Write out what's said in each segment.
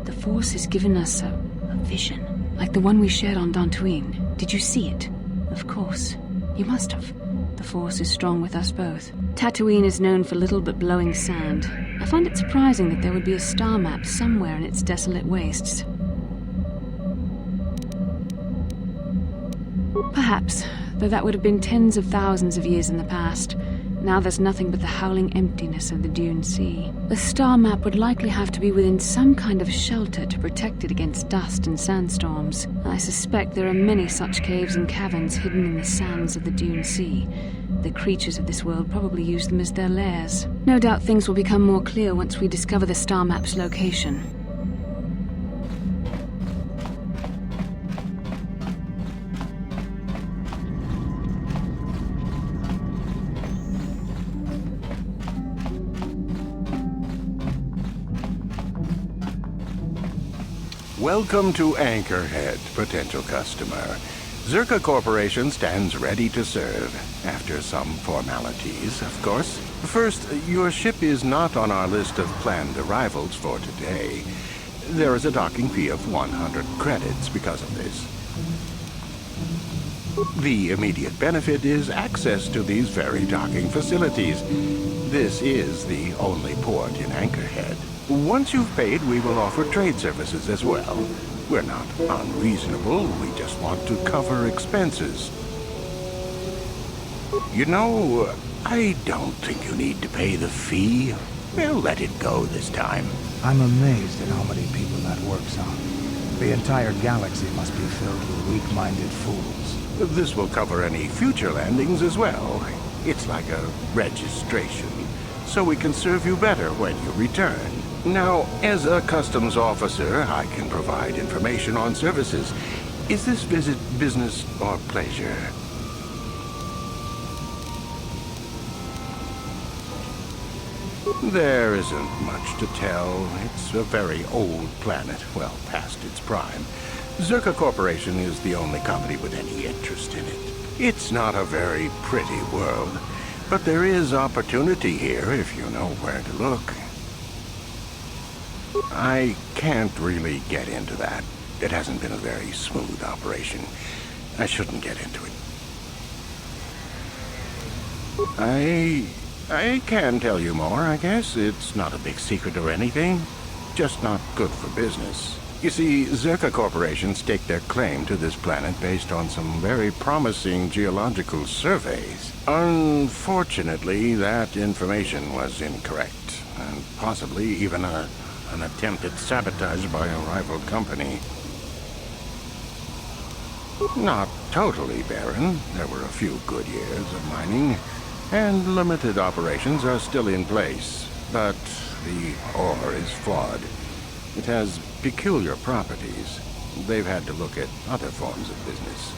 The Force has given us a vision, like the one we shared on Tatooine. Did you see it? Of course. You must have. The Force is strong with us both. Tatooine is known for little but blowing sand. I find it surprising that there would be a star map somewhere in its desolate wastes. Perhaps, though that would have been tens of thousands of years in the past. Now there's nothing but the howling emptiness of the Dune Sea. The star map would likely have to be within some kind of shelter to protect it against dust and sandstorms. I suspect there are many such caves and caverns hidden in the sands of the Dune Sea. The creatures of this world probably use them as their lairs. No doubt things will become more clear once we discover the star map's location. Welcome to Anchorhead, potential customer. Zerka Corporation stands ready to serve, after some formalities, of course. First, your ship is not on our list of planned arrivals for today. There is a docking fee of 100 credits because of this. The immediate benefit is access to these very docking facilities. This is the only port in Anchorhead. Once you've paid, we will offer trade services as well. We're not unreasonable, we just want to cover expenses. You know, I don't think you need to pay the fee. We'll let it go this time. I'm amazed at how many people that works on. The entire galaxy must be filled with weak-minded fools. This will cover any future landings as well. It's like a registration, so we can serve you better when you return. Now, as a customs officer, I can provide information on services. Is this visit business or pleasure? There isn't much to tell. It's a very old planet, well past its prime. Zerka Corporation is the only company with any interest in it. It's not a very pretty world, but there is opportunity here if you know where to look. I can't really get into that. It hasn't been a very smooth operation. I shouldn't get into it. I can tell you more, I guess. It's not a big secret or anything. Just not good for business. You see, Zerka Corporation staked their claim to this planet based on some very promising geological surveys. Unfortunately, that information was incorrect, and possibly even an attempt at sabotage by a rival company. Not totally barren. There were a few good years of mining, and limited operations are still in place. But the ore is flawed. It has peculiar properties. They've had to look at other forms of business.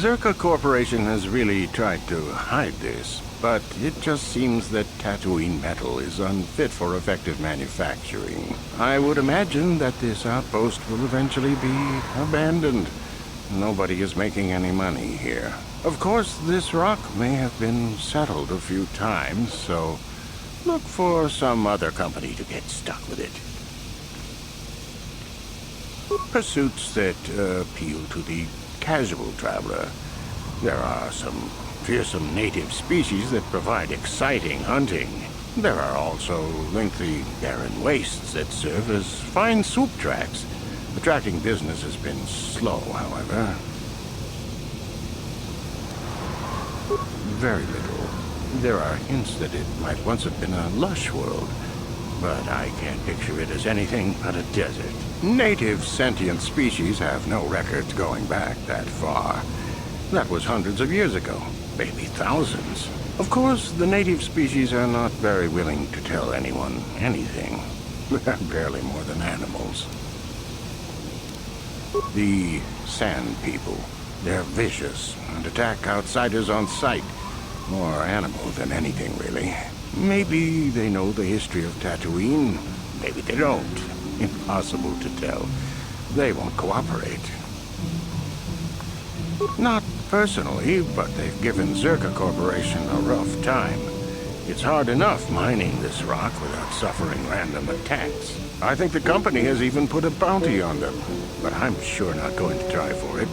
Zerka Corporation has really tried to hide this, but it just seems that Tatooine metal is unfit for effective manufacturing. I would imagine that this outpost will eventually be abandoned. Nobody is making any money here. Of course, this rock may have been settled a few times, so look for some other company to get stuck with it. Pursuits that appeal to the casual traveler. There are some fearsome native species that provide exciting hunting. There are also lengthy barren wastes that serve as fine soup tracks. Attracting business has been slow, however. Very little. There are hints that it might once have been a lush world, but I can't picture it as anything but a desert. Native sentient species have no records going back that far. That was hundreds of years ago, maybe thousands. Of course, the native species are not very willing to tell anyone anything. They're barely more than animals. The Sand People. They're vicious and attack outsiders on sight. More animal than anything, really. Maybe they know the history of Tatooine. Maybe they don't. Impossible to tell. They won't cooperate. Not personally, but they've given Zerka Corporation a rough time. It's hard enough mining this rock without suffering random attacks. I think the company has even put a bounty on them, but I'm sure not going to try for it.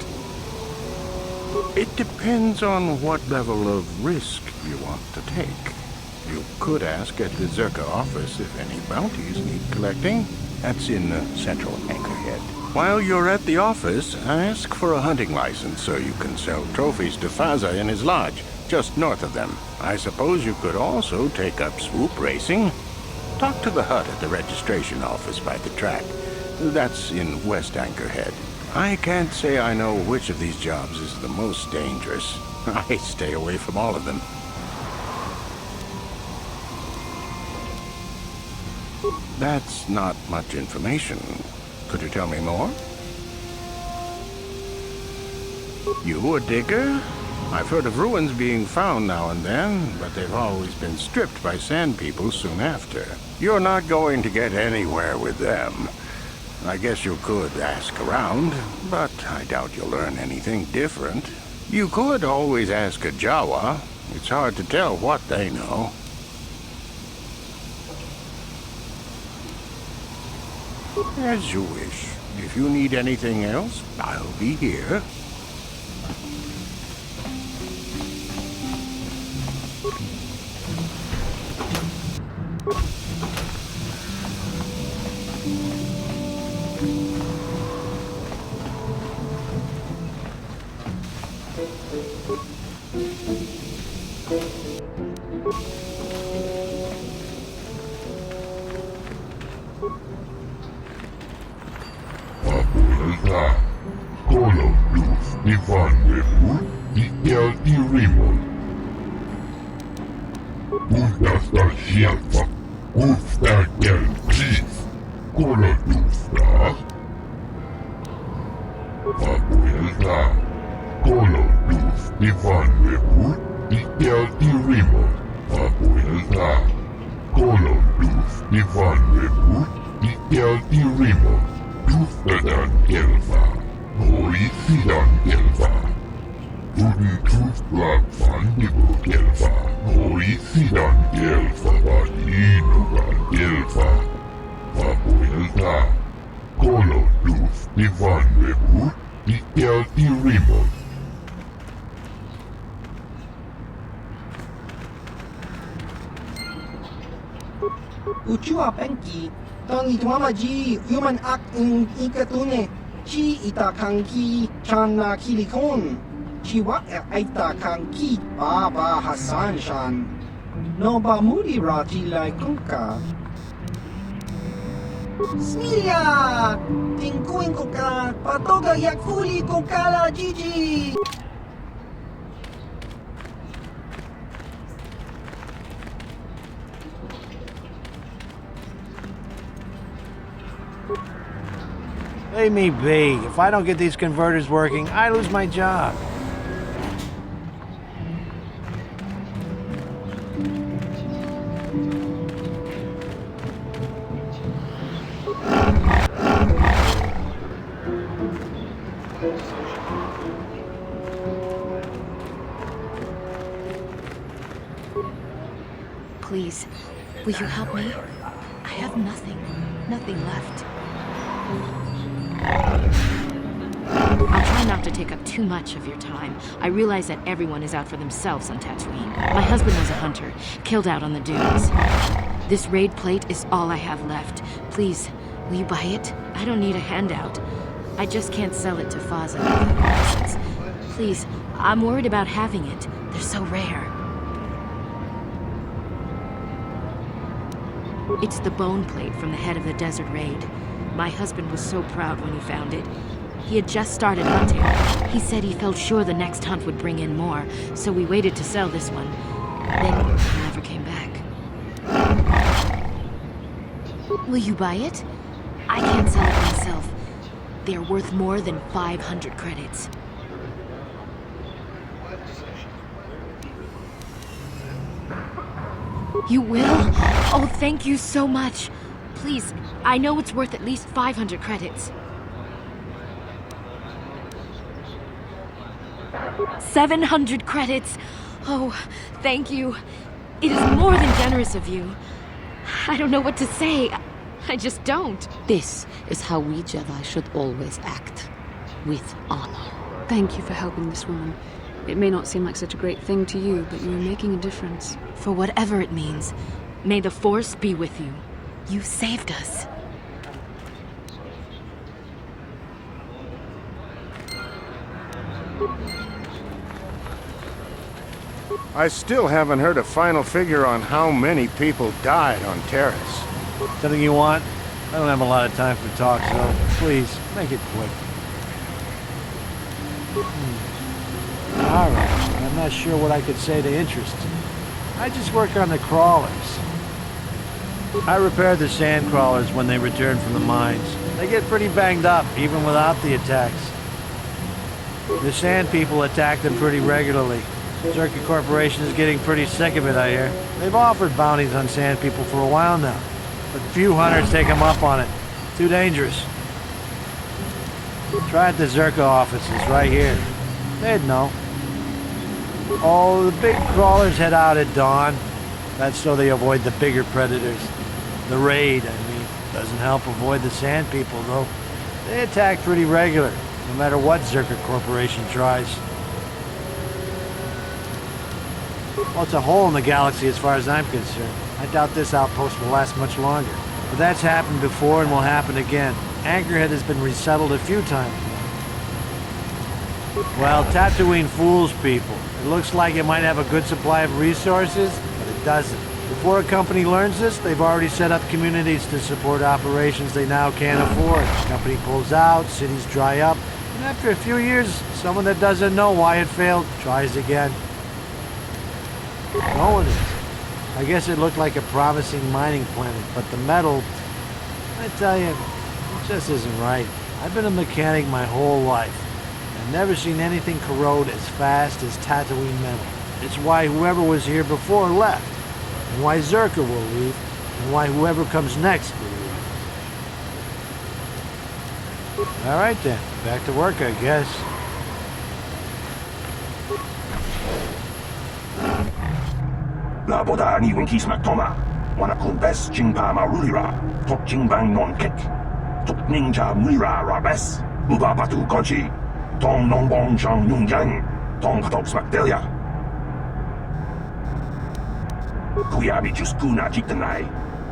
It depends on what level of risk you want to take. You could ask at the Zerka office if any bounties need collecting. That's in the central anchorhead. While you're at the office, ask for a hunting license so you can sell trophies to Faza in his lodge, just north of them. I suppose you could also take up swoop racing. Talk to the hut at the registration office by the track. That's in West Anchorhead. I can't say I know which of these jobs is the most dangerous. I stay away from all of them. That's not much information. Could you tell me more? You a digger? I've heard of ruins being found now and then, but they've always been stripped by Sand People soon after. You're not going to get anywhere with them. I guess you could ask around, but I doubt you'll learn anything different. You could always ask a Jawa. It's hard to tell what they know. As you wish. If you need anything else, I'll be here. Uchua penki, tang itwamaji, human ak in ikatune, chi itakanki, chana kilikon, chiwa aita kanki, baba Hassan shan, no ba mudi rati lai kunka. Smilia, tingkuin ko ka, patoga yakuli ko kala Gigi. Leave me be. If I don't get these converters working, I lose my job. Please, will you help me? I have nothing left. I'll try not to take up too much of your time. I realize that everyone is out for themselves on Tatooine. My husband was a hunter, killed out on the dunes. This raid plate is all I have left. Please, Will you buy it? I don't need a handout. I just can't sell it to Faza without a license. Please, I'm worried about having it. They're so rare. It's the bone plate from the head of the desert raid. My husband was so proud when he found it. He had just started hunting. He said he felt sure the next hunt would bring in more, so we waited to sell this one. Then he never came back. Will you buy it? I can't sell it myself. They're worth more than 500 credits. You will? Oh, thank you so much. Please, I know it's worth at least 500 credits. 700 credits! Oh, thank you. It is more than generous of you. I don't know what to say. I just don't. This is how we Jedi should always act. With honor. Thank you for helping this woman. It may not seem like such a great thing to you, but you are making a difference. For whatever it means, may the Force be with you. You saved us. I still haven't heard a final figure on how many people died on Terrace. Something you want? I don't have a lot of time for talk, so please, make it quick. Alright, I'm not sure what I could say to interest you. I just work on the crawlers. I repair the sand crawlers when they return from the mines. They get pretty banged up, even without the attacks. The sand people attack them pretty regularly. Circuit Corporation is getting pretty sick of it, I hear. They've offered bounties on sand people for a while now, but few hunters take them up on it. Too dangerous. Try at the Zerka offices right here. They'd know. Oh, the big crawlers head out at dawn. That's so they avoid the bigger predators. The raid, I mean, doesn't help avoid the sand people, though. They attack pretty regular, no matter what Zerka Corporation tries. Well, it's a hole in the galaxy as far as I'm concerned. I doubt this outpost will last much longer. But that's happened before and will happen again. Anchorhead has been resettled a few times now. Well, Tatooine fools people. It looks like it might have a good supply of resources, but it doesn't. Before a company learns this, they've already set up communities to support operations they now can't afford. The company pulls out, cities dry up, and after a few years, someone that doesn't know why it failed tries again. No one is. I guess it looked like a promising mining planet, but the metal, I tell you, it just isn't right. I've been a mechanic my whole life. I've never seen anything corrode as fast as Tatooine metal. It's why whoever was here before left, and why Zerka will leave, and why whoever comes next will leave. All right then, back to work, I guess. La boda ni winki smak toma. Wana kun bes jingpa marulira. Tok jingbang non kek. Tok ninja mulira rabes. Uba batu goji. Tong non bong chang yung yang. Tong patok smak delia. Kuya bi just kuna jiktanai.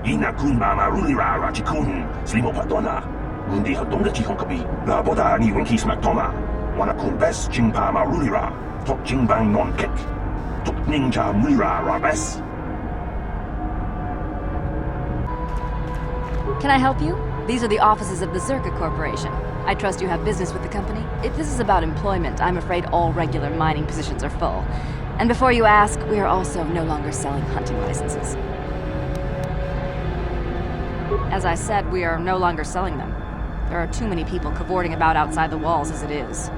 Ina kun ma marulira rachikun. Slimo patona. Mundi hadonga chihonkabi. La boda ni winki smak toma. Wana kun bes jingpa marulira. Tok jingbang non kek. Ninja Mura Rabes. Can I help you? These are the offices of the Zerka Corporation. I trust you have business with the company. If this is about employment, I'm afraid all regular mining positions are full. And before you ask, we are also no longer selling hunting licenses. As I said, we are no longer selling them. There are too many people cavorting about outside the walls as it is.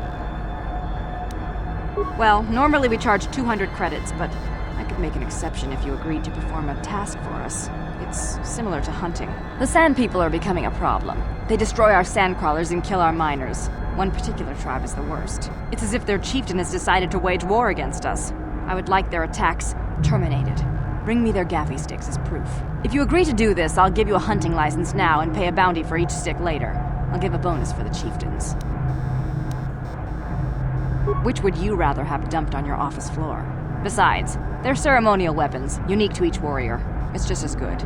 Well, normally we charge 200 credits, but I could make an exception if you agreed to perform a task for us. It's similar to hunting. The sand people are becoming a problem. They destroy our sand crawlers and kill our miners. One particular tribe is the worst. It's as if their chieftain has decided to wage war against us. I would like their attacks terminated. Bring me their gaffy sticks as proof. If you agree to do this, I'll give you a hunting license now and pay a bounty for each stick later. I'll give a bonus for the chieftains. Which would you rather have dumped on your office floor? Besides, they're ceremonial weapons, unique to each warrior. It's just as good.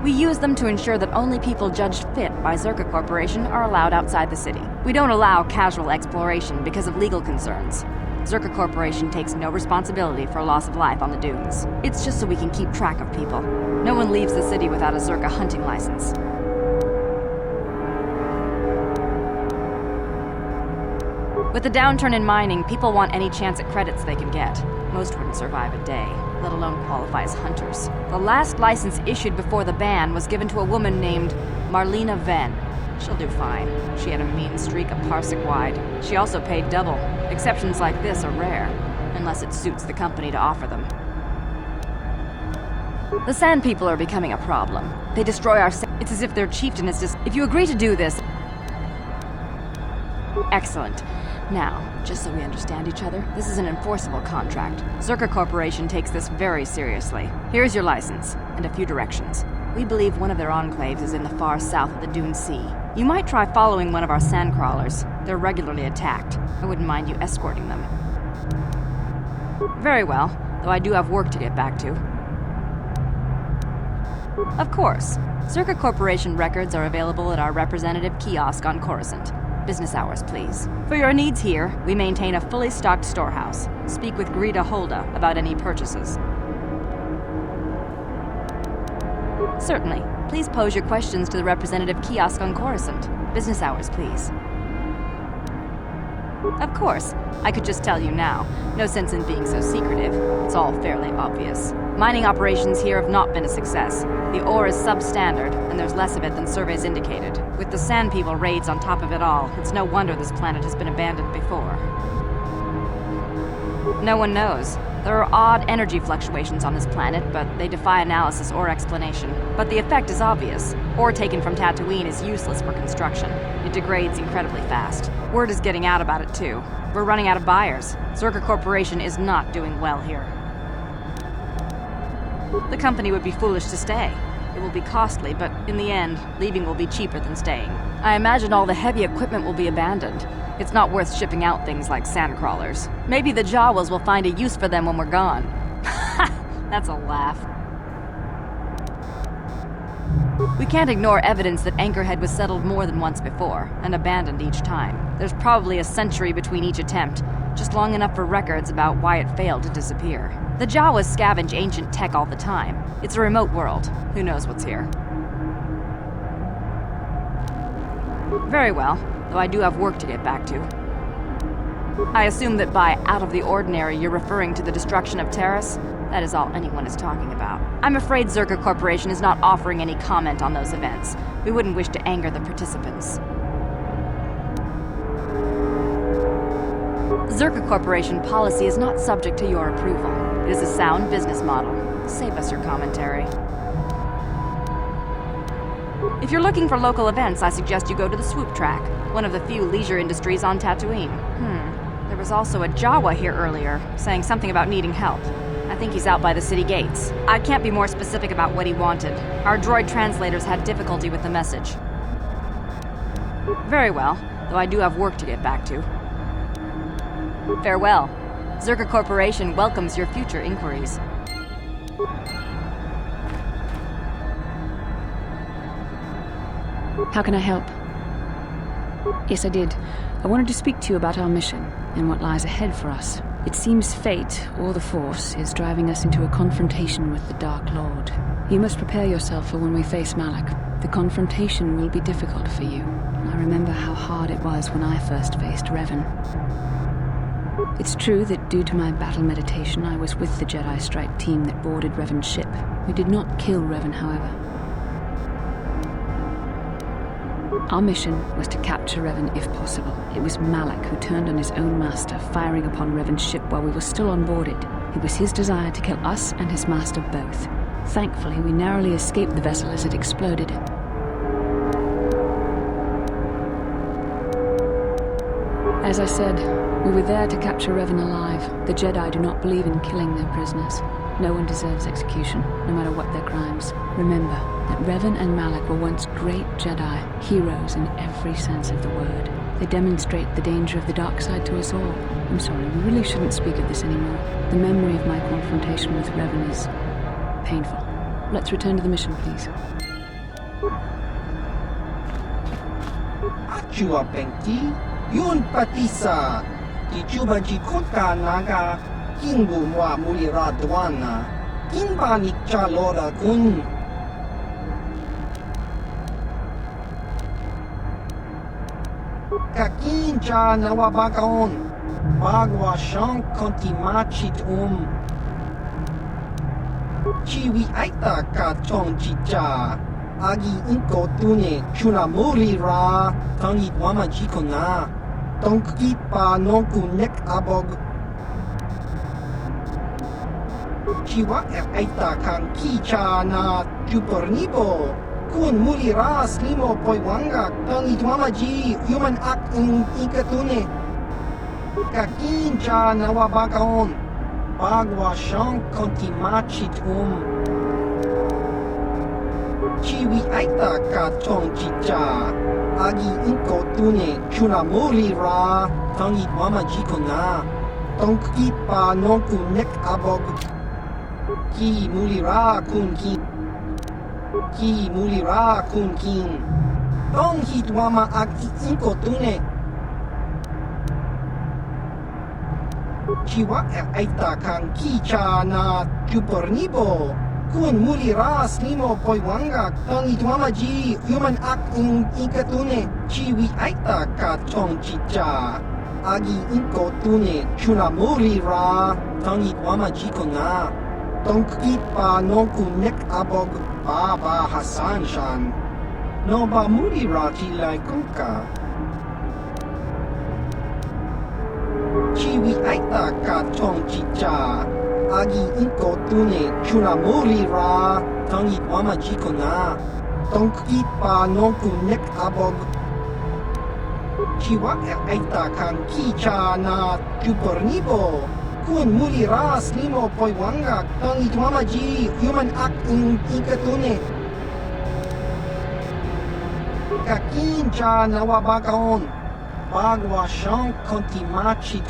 We use them to ensure that only people judged fit by Zerka Corporation are allowed outside the city. We don't allow casual exploration because of legal concerns. Zerka Corporation takes no responsibility for loss of life on the dunes. It's just so we can keep track of people. No one leaves the city without a Zerka hunting license. With the downturn in mining, people want any chance at credits they can get. Most wouldn't survive a day, let alone qualify as hunters. The last license issued before the ban was given to a woman named Marlena Venn. She'll do fine. She had a mean streak a parsec wide. She also paid double. Exceptions like this are rare, unless it suits the company to offer them. The Sand People are becoming a problem. They destroy our It's as if their chieftain is just... If you agree to do this... Excellent. Now, just so we understand each other, this is an enforceable contract. Zerka Corporation takes this very seriously. Here's your license, and a few directions. We believe one of their enclaves is in the far south of the Dune Sea. You might try following one of our sandcrawlers. They're regularly attacked. I wouldn't mind you escorting them. Very well, though I do have work to get back to. Of course. Zerka Corporation records are available at our representative kiosk on Coruscant. Business hours, please. For your needs here, we maintain a fully stocked storehouse. Speak with Greta Holda about any purchases. Certainly. Please pose your questions to the representative kiosk on Coruscant. Business hours, please. Of course. I could just tell you now. No sense in being so secretive. It's all fairly obvious. Mining operations here have not been a success. The ore is substandard, and there's less of it than surveys indicated. With the Sand People raids on top of it all, it's no wonder this planet has been abandoned before. No one knows. There are odd energy fluctuations on this planet, but they defy analysis or explanation. But the effect is obvious. Ore taken from Tatooine is useless for construction. It degrades incredibly fast. Word is getting out about it, too. We're running out of buyers. Zerka Corporation is not doing well here. The company would be foolish to stay. It will be costly, but in the end, leaving will be cheaper than staying. I imagine all the heavy equipment will be abandoned. It's not worth shipping out things like sandcrawlers. Maybe the Jawas will find a use for them when we're gone. That's a laugh. We can't ignore evidence that Anchorhead was settled more than once before, and abandoned each time. There's probably a century between each attempt, just long enough for records about why it failed to disappear. The Jawas scavenge ancient tech all the time. It's a remote world. Who knows what's here? Very well, though I do have work to get back to. I assume that by out of the ordinary you're referring to the destruction of Terrace? That is all anyone is talking about. I'm afraid Zerka Corporation is not offering any comment on those events. We wouldn't wish to anger the participants. Zerka Corporation policy is not subject to your approval. It is a sound business model. Save us your commentary. If you're looking for local events, I suggest you go to the Swoop Track, one of the few leisure industries on Tatooine. There was also a Jawa here earlier, saying something about needing help. I think he's out by the city gates. I can't be more specific about what he wanted. Our droid translators had difficulty with the message. Very well, though I do have work to get back to. Farewell. Zerka Corporation welcomes your future inquiries. How can I help? Yes, I did. I wanted to speak to you about our mission and what lies ahead for us. It seems fate, or the Force, is driving us into a confrontation with the Dark Lord. You must prepare yourself for when we face Malak. The confrontation will be difficult for you. I remember how hard it was when I first faced Revan. It's true that due to my battle meditation, I was with the Jedi strike team that boarded Revan's ship. We did not kill Revan, however. Our mission was to capture Revan if possible. It was Malak who turned on his own master, firing upon Revan's ship while we were still on board it. It was his desire to kill us and his master both. Thankfully, we narrowly escaped the vessel as it exploded. As I said, we were there to capture Revan alive. The Jedi do not believe in killing their prisoners. No one deserves execution, no matter what their crimes. Remember that Revan and Malak were once great Jedi, heroes in every sense of the word. They demonstrate the danger of the dark side to us all. I'm sorry, we really shouldn't speak of this anymore. The memory of my confrontation with Revan is painful. Let's return to the mission, please. Achua Penki, Yun Patisa, Tichuba Jikuka Naga, Kingbumwa Mulira Dwana, Kinbanik Chalora Kun. Kakincha Nawabakaon, Bagwa Shank Kontimachit Chiwi Aita Katong Chicha. Agi inko tune chunamuri ra tangit wama jikona tongki pa nonku nek abog chiwa aita kan kicha na jupornibo kun muri ra slimo poiwanga tangit wama ji human act in ikatune kakincha na wabakaon bagwa shank kontimachit Chiwi aita katong chicha agi inko tune chunamuri ra tangit wama jikona tongki pa nonku nek abog ki muli ra kun kin tong hit wama agi inko tune chiwa aita kan kicha na jupornibo kun muli ra slimo poiwanga tangit wama ji human act in ikatune chiwi aita katong chicha agi inko tune chunamuri ra tangit wama jikona tongki pa nonku nek abog baba Hasan shan no ba muli ra tilai kuka chiwi aita katong chicha agi inko tune chunamuri ra tangit wama jikona tongki pa nonku nek abog chiwa aita kan kicha na jupornibo kun muli ra slimo poiwanga tangit wama ji human act in ikatune kakincha nawabakaon bagwa shank kontimachit